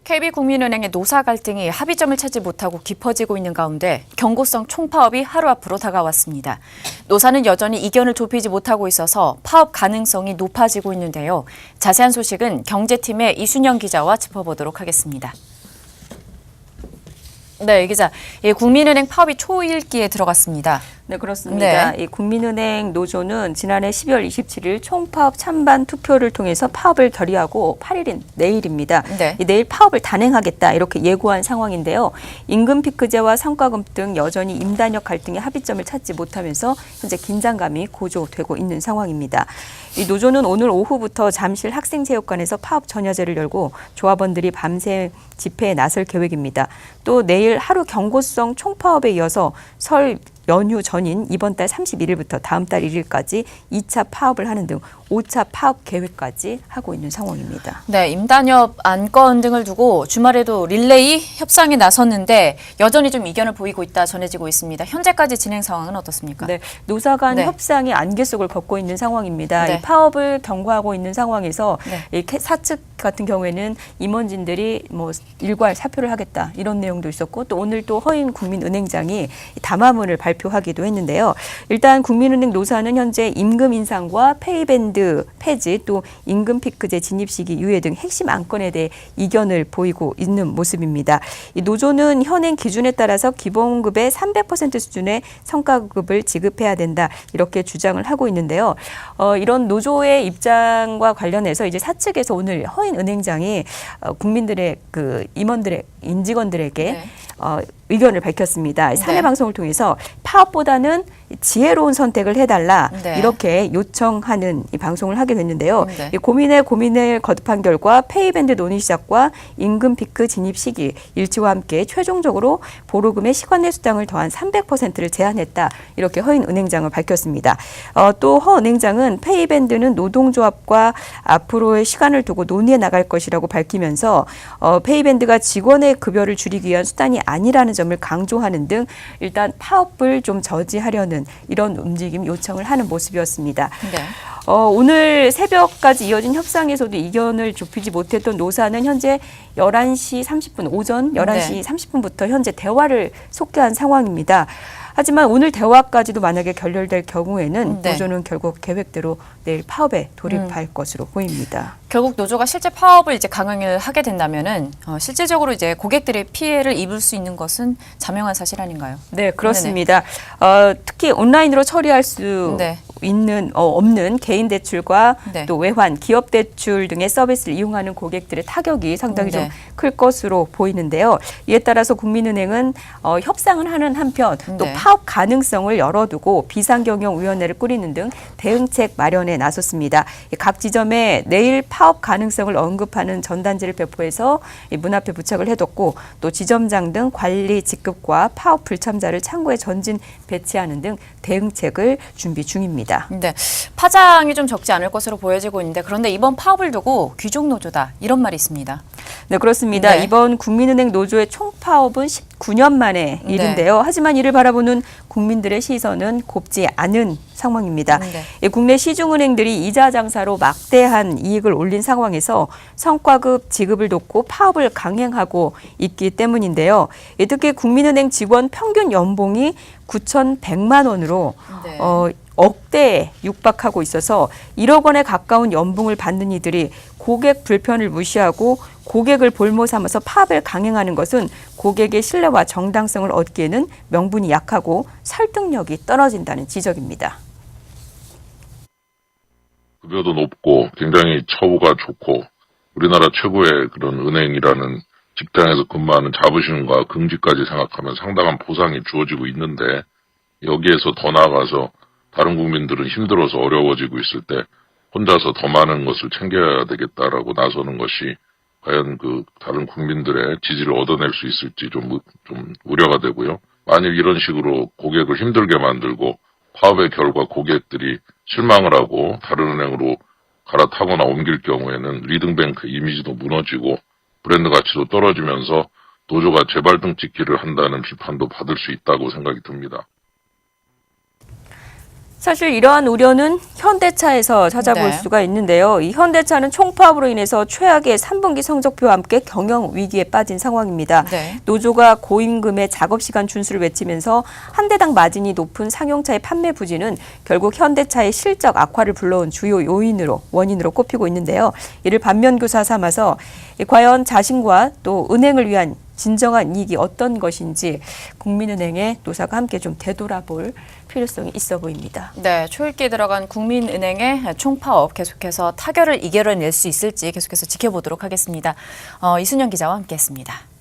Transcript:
KB국민은행의 노사 갈등이 합의점을 찾지 못하고 깊어지고 있는 가운데 경고성 총파업이 하루 앞으로 다가왔습니다. 노사는 여전히 이견을 좁히지 못하고 있어서 파업 가능성이 높아지고 있는데요. 자세한 소식은 경제팀의 이순영 기자와 짚어보도록 하겠습니다. 네, 이 기자. 국민은행 파업이 초일기에 들어갔습니다. 네, 그렇습니다. 이 국민은행 노조는 지난해 12월 27일 총파업 찬반 투표를 통해서 파업을 결의하고 8일인 내일입니다. 네. 내일 파업을 단행하겠다 이렇게 예고한 상황인데요. 임금 피크제와 성과금 등 여전히 임단협 갈등의 합의점을 찾지 못하면서 현재 긴장감이 고조되고 있는 상황입니다. 이 노조는 오늘 오후부터 잠실 학생체육관에서 파업 전야제를 열고 조합원들이 밤새 집회에 나설 계획입니다. 또 내일 하루 경고성 총파업에 이어서 설 연휴 전인 이번 달 31일부터 다음 달 1일까지 2차 파업을 하는 등 5차 파업 계획까지 하고 있는 상황입니다. 네, 임단협 안건 등을 두고 주말에도 릴레이 협상에 나섰는데 여전히 좀 이견을 보이고 있다 전해지고 있습니다. 현재까지 진행 상황은 어떻습니까? 네, 노사 간 협상이 안개 속을 걷고 있는 상황입니다. 네. 이 파업을 경고하고 있는 상황에서 네. 이 사측 같은 경우에는 임원진들이 뭐 일괄 사표를 하겠다 이런 내용도 있었고 또 오늘 또 허인 국민은행장이 담화문을 발표하기도 했는데요. 일단 국민은행 노사는 현재 임금 인상과 페이밴드 폐지 또 임금 피크제 진입 시기 유예 등 핵심 안건에 대해 이견을 보이고 있는 모습입니다. 이 노조는 현행 기준에 따라서 기본급의 300% 수준의 성과급을 지급해야 된다 이렇게 주장을 하고 있는데요. 이런 노조의 입장과 관련해서 이제 사측에서 오늘 허인 은행장이 국민들의 그 임원들의 임직원들에게 의견을 밝혔습니다. 사내 방송을 통해서 파업보다는 지혜로운 선택을 해달라 이렇게 요청하는 이 방송을 하게 됐는데요. 이 고민을 거듭한 결과 페이밴드 논의 시작과 임금 피크 진입 시기 일치와 함께 최종적으로 보로금의 시간내 수당을 더한 300%를 제한했다 이렇게 허인 은행장을 밝혔습니다. 또 허 은행장은 페이밴드는 노동조합과 앞으로의 시간을 두고 논의해 나갈 것이라고 밝히면서 페이밴드가 직원의 급여를 줄이기 위한 수단이 아니라는 점을 강조하는 등 일단 파업을 좀 저지하려는 이런 움직임 요청을 하는 모습이었습니다. 네. 오늘 새벽까지 이어진 협상에서도 이견을 좁히지 못했던 노사는 현재 11시 30분, 오전 11시 30분부터 현재 대화를 속개한 상황입니다. 하지만 오늘 대화까지도 만약에 결렬될 경우에는 노조는 결국 계획대로 내일 파업에 돌입할 것으로 보입니다. 결국 노조가 실제 파업을 이제 강행을 하게 된다면은 실질적으로 이제 고객들의 피해를 입을 수 있는 것은 자명한 사실 아닌가요? 네, 그렇습니다. 특히 온라인으로 처리할 수 있는 없는 개인 대출과 또 외환, 기업 대출 등의 서비스를 이용하는 고객들의 타격이 상당히 좀 클 것으로 보이는데요. 이에 따라서 국민은행은 협상을 하는 한편 또 파업 가능성을 열어두고 비상경영위원회를 꾸리는 등 대응책 마련에 나섰습니다. 각 지점에 내일 파업 가능성을 언급하는 전단지를 배포해서 문 앞에 부착을 해뒀고 또 지점장 등 관리 직급과 파업 불참자를 창구에 전진 배치하는 등 대응책을 준비 중입니다. 네, 파장이 좀 적지 않을 것으로 보여지고 있는데 그런데 이번 파업을 두고 귀족 노조다 이런 말이 있습니다. 네, 그렇습니다. 이번 국민은행 노조의 총파업은 19년 만의 일인데요. 하지만 이를 바라보는 국민들의 시선은 곱지 않은 상황입니다. 국내 시중은행들이 이자 장사로 막대한 이익을 올린 상황에서 성과급 지급을 돕고 파업을 강행하고 있기 때문인데요. 특히 국민은행 직원 평균 연봉이 9,100만 원으로 억대에 육박하고 있어서 1억 원에 가까운 연봉을 받는 이들이 고객 불편을 무시하고 고객을 볼모 삼아서 파업을 강행하는 것은 고객의 신뢰와 정당성을 얻기에는 명분이 약하고 설득력이 떨어진다는 지적입니다. 급여도 높고 굉장히 처우가 좋고 우리나라 최고의 그런 은행이라는 직장에서 근무하는 자부심과 긍지까지 생각하면 상당한 보상이 주어지고 있는데 여기에서 더 나아가서 다른 국민들은 힘들어서 어려워지고 있을 때 혼자서 더 많은 것을 챙겨야 되겠다라고 나서는 것이 과연 그 다른 국민들의 지지를 얻어낼 수 있을지 좀 우려가 되고요. 만일 이런 식으로 고객을 힘들게 만들고 파업의 결과 고객들이 실망을 하고 다른 은행으로 갈아타거나 옮길 경우에는 리딩뱅크 이미지도 무너지고 브랜드 가치도 떨어지면서 노조가 재발등 찍기를 한다는 비판도 받을 수 있다고 생각이 듭니다. 사실 이러한 우려는 현대차에서 찾아볼 네. 수가 있는데요. 이 현대차는 총파업으로 인해서 최악의 3분기 성적표와 함께 경영 위기에 빠진 상황입니다. 네. 노조가 고임금의 작업시간 준수를 외치면서 한 대당 마진이 높은 상용차의 판매 부진은 결국 현대차의 실적 악화를 불러온 주요 원인으로 꼽히고 있는데요. 이를 반면교사 삼아서 과연 자신과 또 은행을 위한 진정한 이익이 어떤 것인지 국민은행의 노사가 함께 좀 되돌아볼 필요성이 있어 보입니다. 네, 초읽기에 들어간 국민은행의 총파업 계속해서 타결을 이겨낼 수 있을지 계속해서 지켜보도록 하겠습니다. 이순영 기자와 함께했습니다.